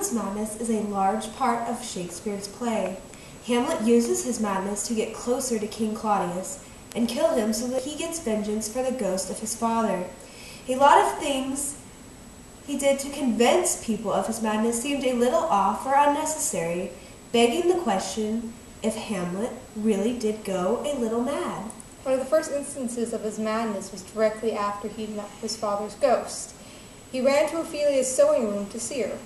Hamlet's madness is a large part of Shakespeare's play. Hamlet uses his madness to get closer to King Claudius and kill him so that he gets vengeance for the ghost of his father. A lot of things he did to convince people of his madness seemed a little off or unnecessary, begging the question if Hamlet really did go a little mad. One of the first instances of his madness was directly after he met his father's ghost. He ran to Ophelia's sewing room to see her.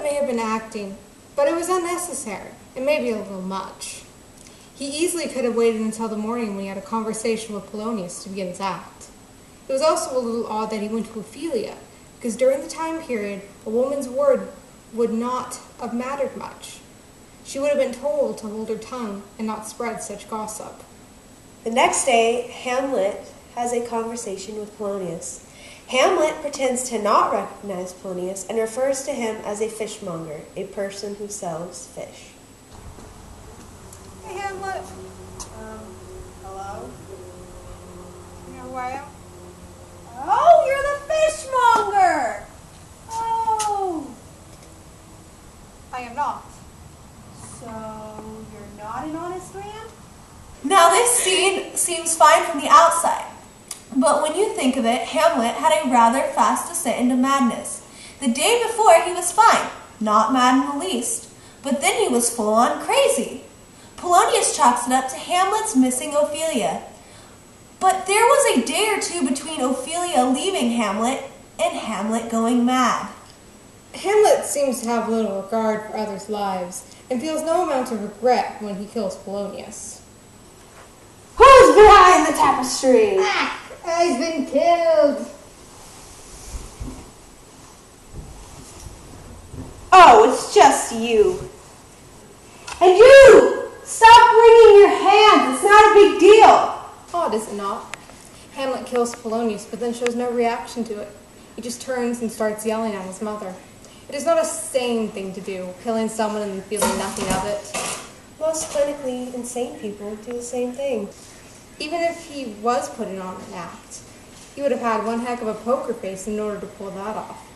May have been acting, but it was unnecessary and maybe a little much. He easily could have waited until the morning when he had a conversation with Polonius to begin his act. It was also a little odd that he went to Ophelia, because during the time period, a woman's word would not have mattered much. She would have been told to hold her tongue and not spread such gossip. The next day, Hamlet has a conversation with Polonius. Hamlet pretends to not recognize Polonius and refers to him as a fishmonger, a person who sells fish. Hey, Hamlet. Hello? You know who I am? Oh, you're the fishmonger! Oh! I am not. So, you're not an honest man? Now this scene seems fine from the outside. But when you think of it, Hamlet had a rather fast descent into madness. The day before, he was fine, not mad in the least, but then he was full-on crazy. Polonius chalks it up to Hamlet's missing Ophelia. But there was a day or two between Ophelia leaving Hamlet and Hamlet going mad. Hamlet seems to have little regard for others' lives and feels no amount of regret when he kills Polonius. Who's behind the tapestry? I've been killed. Oh, it's just you. And you! Stop wringing your hands. It's not a big deal. Odd, is it not? Hamlet kills Polonius, but then shows no reaction to it. He just turns and starts yelling at his mother. It is not a sane thing to do, killing someone and feeling nothing of it. Most clinically insane people do the same thing. Even if he was putting on an act, he would have had one heck of a poker face in order to pull that off.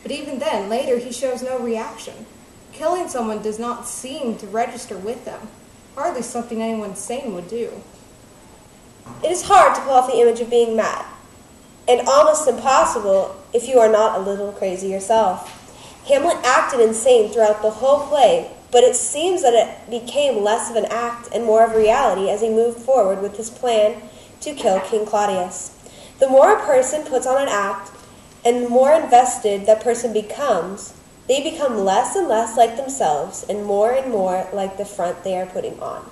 But even then, later, he shows no reaction. Killing someone does not seem to register with them. Hardly something anyone sane would do. It is hard to pull off the image of being mad, and almost impossible if you are not a little crazy yourself. Hamlet acted insane throughout the whole play, but it seems that it became less of an act and more of reality as he moved forward with his plan to kill King Claudius. The more a person puts on an act, and the more invested that person becomes, they become less and less like themselves and more like the front they are putting on.